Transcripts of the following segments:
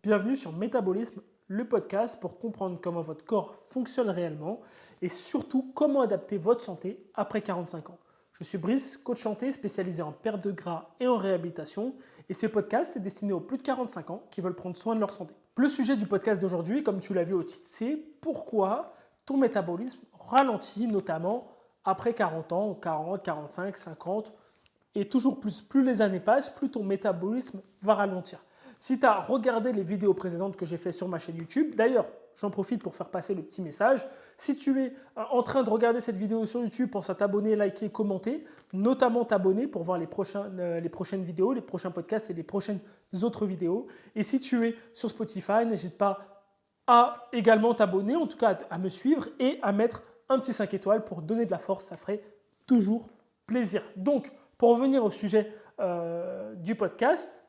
Bienvenue sur Métabolisme, le podcast pour comprendre comment votre corps fonctionne réellement et surtout comment adapter votre santé après 45 ans. Je suis Brice, coach santé spécialisé en perte de gras et en réhabilitation et ce podcast est destiné aux plus de 45 ans qui veulent prendre soin de leur santé. Le sujet du podcast d'aujourd'hui, comme tu l'as vu au titre, c'est pourquoi ton métabolisme ralentit notamment après 40 ans, 40, 45, 50 et toujours plus. Plus les années passent, plus ton métabolisme va ralentir. Si tu as regardé les vidéos précédentes que j'ai fait sur ma chaîne YouTube, d'ailleurs, j'en profite pour faire passer le petit message. Si tu es en train de regarder cette vidéo sur YouTube, pense à t'abonner, liker, commenter, notamment t'abonner pour voir les prochaines vidéos, les prochains podcasts et les prochaines autres vidéos. Et si tu es sur Spotify, n'hésite pas à également t'abonner, en tout cas à me suivre et à mettre un petit 5 étoiles pour donner de la force, ça ferait toujours plaisir. Donc, pour revenir au sujet du podcast,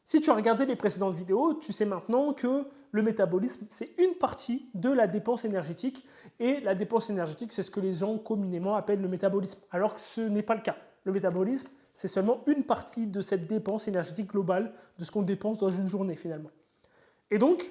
si tu as regardé les précédentes vidéos, tu sais maintenant que le métabolisme, c'est une partie de la dépense énergétique. Et la dépense énergétique, c'est ce que les gens communément appellent le métabolisme, alors que ce n'est pas le cas. Le métabolisme, c'est seulement une partie de cette dépense énergétique globale, de ce qu'on dépense dans une journée finalement. Et donc,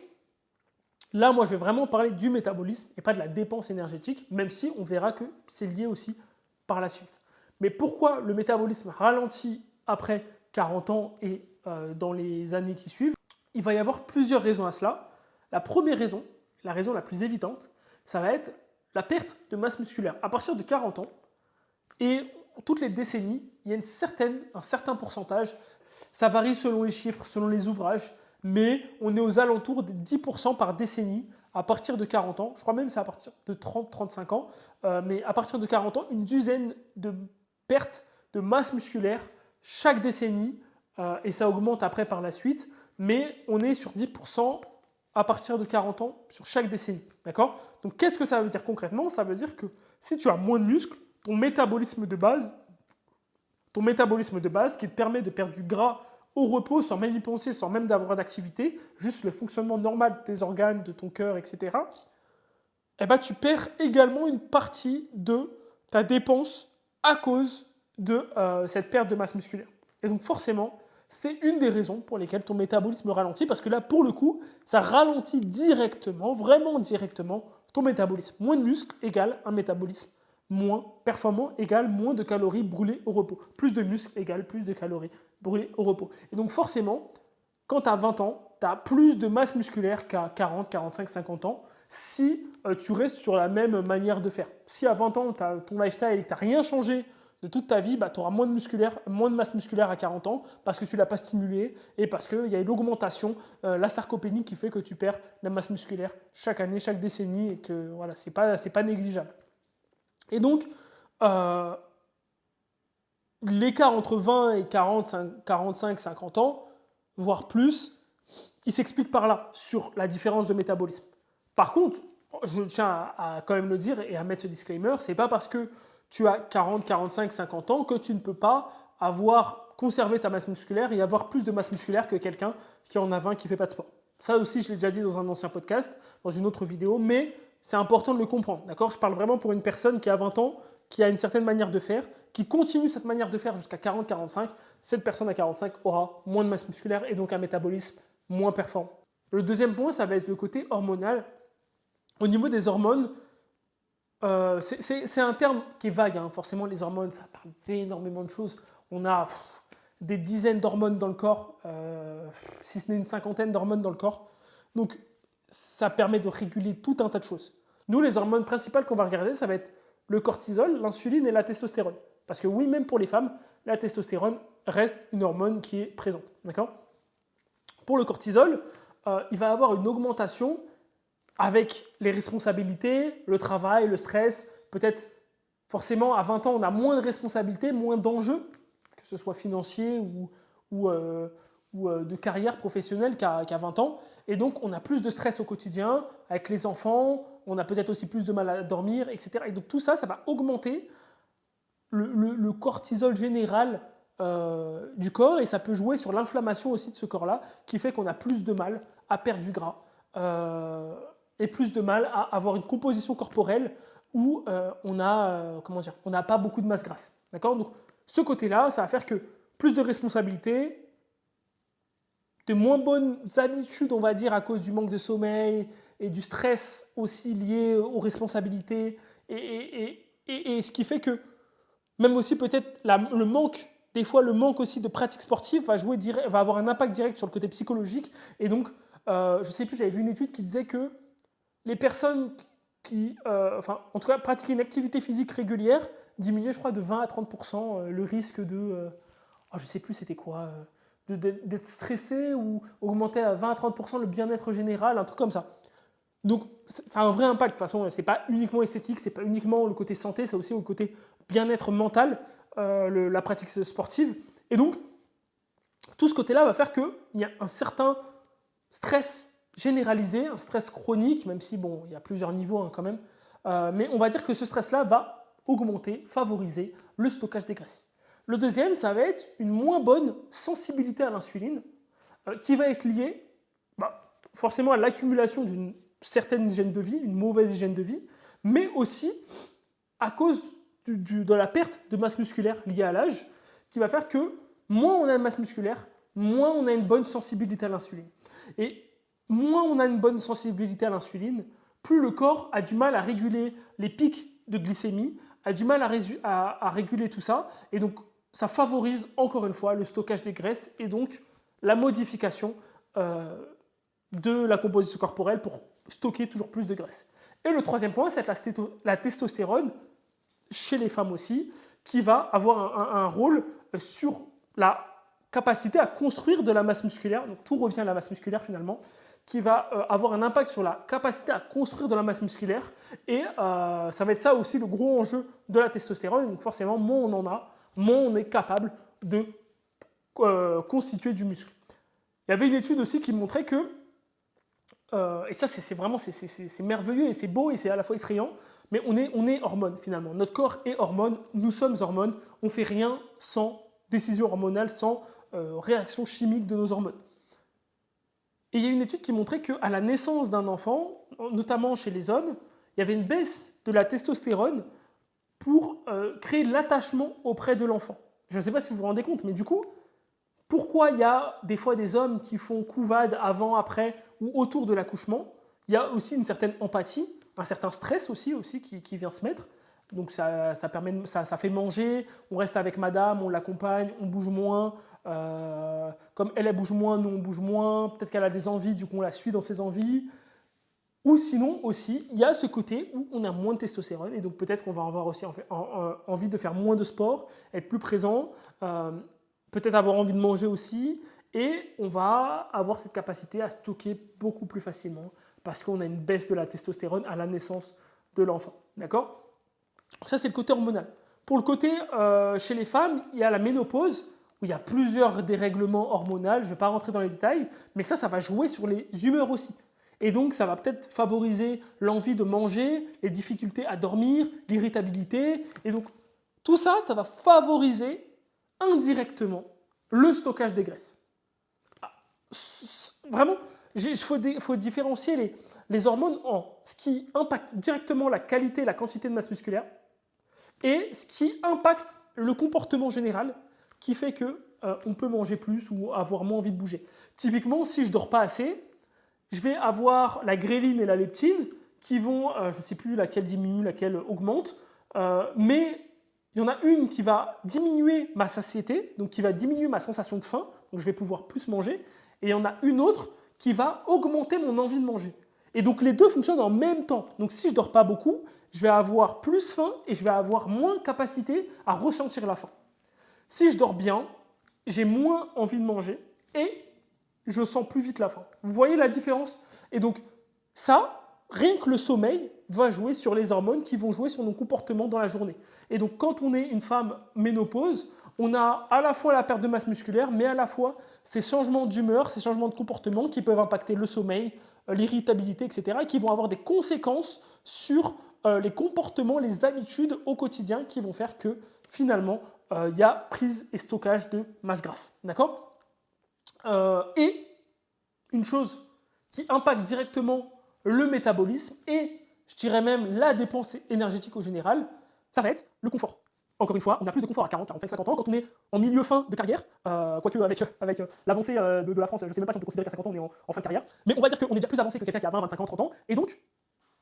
là, moi, je vais vraiment parler du métabolisme et pas de la dépense énergétique, même si on verra que c'est lié aussi par la suite. Mais pourquoi le métabolisme ralentit après 40 ans et dans les années qui suivent? Il va y avoir plusieurs raisons à cela. La première raison, la raison la plus évidente, ça va être la perte de masse musculaire. À partir de 40 ans et toutes les décennies, il y a un certain pourcentage, ça varie selon les chiffres, selon les ouvrages, mais on est aux alentours de 10% par décennie à partir de 40 ans. Je crois même que c'est à partir de 30-35 ans, mais à partir de 40 ans, une dizaine de pertes de masse musculaire chaque décennie, et ça augmente après par la suite, mais on est sur 10% à partir de 40 ans sur chaque décennie. D'accord? Donc qu'est-ce que ça veut dire concrètement? Ça veut dire que si tu as moins de muscles, ton métabolisme de base qui te permet de perdre du gras au repos sans même y penser, sans même d'avoir d'activité, juste le fonctionnement normal de tes organes, de ton cœur, etc., eh ben, tu perds également une partie de ta dépense à cause de cette perte de masse musculaire. Et donc forcément, c'est une des raisons pour lesquelles ton métabolisme ralentit, parce que là, pour le coup, ça ralentit directement, vraiment directement, ton métabolisme. Moins de muscles égale un métabolisme moins performant égale moins de calories brûlées au repos. Plus de muscles égale plus de calories brûlées au repos. Et donc forcément, quand tu as 20 ans, tu as plus de masse musculaire qu'à 40, 45, 50 ans si tu restes sur la même manière de faire. Si à 20 ans, ton lifestyle et que tu n'as rien changé de toute ta vie, bah, tu auras moins de masse musculaire à 40 ans parce que tu ne l'as pas stimulé et parce qu'il y a une augmentation, la sarcopénie qui fait que tu perds la masse musculaire chaque année, chaque décennie et que voilà, ce n'est pas négligeable. Et donc, l'écart entre 20 et 40, 45, 50 ans, voire plus, il s'explique par là, sur la différence de métabolisme. Par contre, je tiens à quand même le dire et à mettre ce disclaimer, c'est pas parce que tu as 40, 45, 50 ans que tu ne peux pas avoir conservé ta masse musculaire et avoir plus de masse musculaire que quelqu'un qui en a 20 qui ne fait pas de sport. Ça aussi, je l'ai déjà dit dans un ancien podcast, dans une autre vidéo, mais c'est important de le comprendre. D'accord? Je parle vraiment pour une personne qui a 20 ans, qui a une certaine manière de faire, qui continue cette manière de faire jusqu'à 40-45. Cette personne à 45 aura moins de masse musculaire et donc un métabolisme moins performant. Le deuxième point, ça va être le côté hormonal. Au niveau des hormones, c'est un terme qui est vague. Hein. Forcément, les hormones, ça parle d'énormément de choses. On a des dizaines d'hormones dans le corps, si ce n'est une cinquantaine d'hormones dans le corps. Donc, ça permet de réguler tout un tas de choses. Nous, les hormones principales qu'on va regarder, ça va être le cortisol, l'insuline et la testostérone. Parce que oui, même pour les femmes, la testostérone reste une hormone qui est présente. D'accord? Pour le cortisol, il va avoir une augmentation avec les responsabilités, le travail, le stress. Peut-être forcément à 20 ans, on a moins de responsabilités, moins d'enjeux, que ce soit financier ou de carrière professionnelle qu'à 20 ans. Et donc, on a plus de stress au quotidien avec les enfants, on a peut-être aussi plus de mal à dormir, etc. Et donc, tout ça, ça va augmenter le cortisol général du corps et ça peut jouer sur l'inflammation aussi de ce corps-là qui fait qu'on a plus de mal à perdre du gras et plus de mal à avoir une composition corporelle où on n'a pas beaucoup de masse grasse. D'accord? Donc ce côté-là, ça va faire que plus de responsabilités, de moins bonnes habitudes, on va dire, à cause du manque de sommeil et du stress aussi lié aux responsabilités. Et ce qui fait que même aussi peut-être le manque, des fois le manque aussi de pratique sportive va avoir un impact direct sur le côté psychologique. Et donc, je ne sais plus, j'avais vu une étude qui disait que les personnes qui, enfin, en tout cas, pratiquaient une activité physique régulière diminuaient, je crois, de 20 à 30% le risque de, je ne sais plus c'était quoi, d'être stressé ou augmenter à 20 à 30% le bien-être général, un truc comme ça. Donc, ça a un vrai impact. De toute façon, ce n'est pas uniquement esthétique, ce n'est pas uniquement le côté santé, c'est aussi le côté bien-être mental, la pratique sportive. Et donc, tout ce côté-là va faire qu'il y a un certain stress généralisé, un stress chronique, même si, bon, il y a plusieurs niveaux hein, quand même. Mais on va dire que ce stress-là va augmenter, favoriser le stockage des graisses. Le deuxième, ça va être une moins bonne sensibilité à l'insuline, qui va être liée forcément à l'accumulation d'une certaine hygiène de vie, une mauvaise hygiène de vie, mais aussi à cause de la perte de masse musculaire liée à l'âge, qui va faire que moins on a de masse musculaire, moins on a une bonne sensibilité à l'insuline. Et moins on a une bonne sensibilité à l'insuline, plus le corps a du mal à réguler les pics de glycémie, a du mal à réguler tout ça, et donc ça favorise encore une fois le stockage des graisses et donc la modification de la composition corporelle pour stocker toujours plus de graisse. Et le troisième point, c'est la testostérone, chez les femmes aussi, qui va avoir un rôle sur la capacité à construire de la masse musculaire, donc tout revient à la masse musculaire finalement, qui va avoir un impact sur la capacité à construire de la masse musculaire, et ça va être ça aussi le gros enjeu de la testostérone, donc forcément moins on en a, moins on est capable de constituer du muscle. Il y avait une étude aussi qui montrait que, et ça c'est vraiment c'est merveilleux et c'est beau et c'est à la fois effrayant, mais on est hormones finalement. Notre corps est hormone, nous sommes hormones, on ne fait rien sans décision hormonale, sans réaction chimique de nos hormones. Et il y a une étude qui montrait qu'à la naissance d'un enfant, notamment chez les hommes, il y avait une baisse de la testostérone pour créer l'attachement auprès de l'enfant. Je ne sais pas si vous vous rendez compte, mais du coup, pourquoi il y a des fois des hommes qui font couvade avant, après ou autour de l'accouchement? Il y a aussi une certaine empathie, un certain stress aussi qui vient se mettre. Donc ça fait manger, on reste avec madame, on l'accompagne, on bouge moins. Comme elle bouge moins, nous on bouge moins. Peut-être qu'elle a des envies, du coup on la suit dans ses envies. Ou sinon aussi, il y a ce côté où on a moins de testostérone et donc peut-être qu'on va avoir aussi envie de faire moins de sport, être plus présent, peut-être avoir envie de manger aussi, et on va avoir cette capacité à stocker beaucoup plus facilement parce qu'on a une baisse de la testostérone à la naissance de l'enfant. D'accord? Ça, c'est le côté hormonal. Pour le côté chez les femmes, il y a la ménopause, où il y a plusieurs dérèglements hormonaux, je ne vais pas rentrer dans les détails, mais ça va jouer sur les humeurs aussi. Et donc, ça va peut-être favoriser l'envie de manger, les difficultés à dormir, l'irritabilité. Et donc, tout ça, ça va favoriser indirectement le stockage des graisses. Vraiment, il faut différencier les hormones en ce qui impacte directement la qualité et la quantité de masse musculaire et ce qui impacte le comportement général qui fait qu'on peut manger plus ou avoir moins envie de bouger. Typiquement, si je ne dors pas assez, je vais avoir la gréline et la leptine qui vont, je ne sais plus laquelle diminue, laquelle augmente, mais il y en a une qui va diminuer ma satiété, donc qui va diminuer ma sensation de faim, donc je vais pouvoir plus manger, et il y en a une autre qui va augmenter mon envie de manger. Et donc les deux fonctionnent en même temps. Donc si je ne dors pas beaucoup, je vais avoir plus faim et je vais avoir moins capacité à ressentir la faim. Si je dors bien, j'ai moins envie de manger et je sens plus vite la faim. Vous voyez la différence? Et donc ça, rien que le sommeil va jouer sur les hormones qui vont jouer sur nos comportements dans la journée. Et donc quand on est une femme ménopause, on a à la fois la perte de masse musculaire, mais à la fois ces changements d'humeur, ces changements de comportement qui peuvent impacter le sommeil, l'irritabilité, etc., et qui vont avoir des conséquences sur les comportements, les habitudes au quotidien qui vont faire que finalement, il y a prise et stockage de masse grasse. D'accord? Et une chose qui impacte directement le métabolisme et, je dirais même, la dépense énergétique au général, ça va être le confort. Encore une fois, on a plus de confort à 40, 45, 50 ans. Quand on est en milieu fin de carrière, quoique avec l'avancée de la France, je ne sais même pas si on peut considérer qu'à 50 ans on est en fin de carrière, mais on va dire qu'on est déjà plus avancé que quelqu'un qui a 20, 25 ans, 30 ans, et donc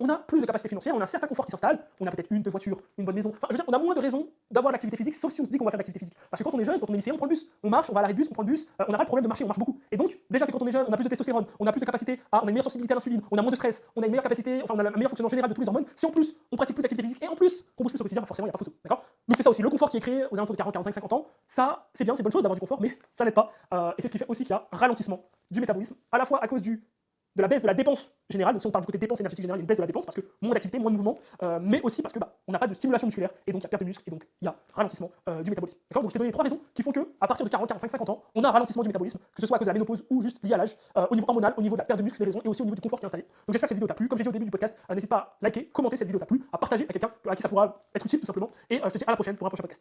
on a plus de capacité financière, on a un certain confort qui s'installe, on a peut-être une, deux voitures, une bonne maison. Enfin, je veux dire, on a moins de raisons d'avoir l'activité physique, sauf si on se dit qu'on va faire de l'activité physique. Parce que quand on est jeune, quand on est lycéen, on prend le bus, on marche, on va à l'arrêt de bus, on prend le bus, on n'a pas le problème de marcher, on marche beaucoup. Et donc, déjà que quand on est jeune, on a plus de testostérone, on a plus de capacité on a une meilleure sensibilité à l'insuline, on a moins de stress, on a une meilleure capacité, enfin on a un meilleur fonctionnement général de tous les hormones. Si en plus on pratique plus d'activité physique et en plus qu'on bouge plus au quotidien, forcément il n'y a pas photo. D'accord? Donc c'est ça aussi, le confort qui est créé aux alentours de 40, 45, 50 ans, ça c'est bien, c'est une bonne chose d'avoir du confort, mais ça n'aide pas. Et c'est ce qui fait aussi qu'il y a un ralentissement du métabolisme, à la fois à cause de la baisse de la dépense générale, donc si on parle du côté dépense énergétique générale, il y a une baisse de la dépense parce que moins d'activité, moins de mouvement, mais aussi parce que on n'a pas de stimulation musculaire et donc il y a perte de muscle et donc il y a ralentissement du métabolisme. D'accord? Donc je t'ai donné 3 raisons qui font que à partir de 40, 45, 50 ans, on a un ralentissement du métabolisme, que ce soit à cause de la ménopause ou juste lié à l'âge, au niveau hormonal, au niveau de la perte de muscle, les raisons et aussi au niveau du confort qui est installé. Donc j'espère que cette vidéo t'a plu. Comme j'ai dit au début du podcast, n'hésite pas à liker, commenter cette vidéo t'a plu, à partager à quelqu'un à qui ça pourra être utile tout simplement. Et je te dis à la prochaine pour un prochain podcast.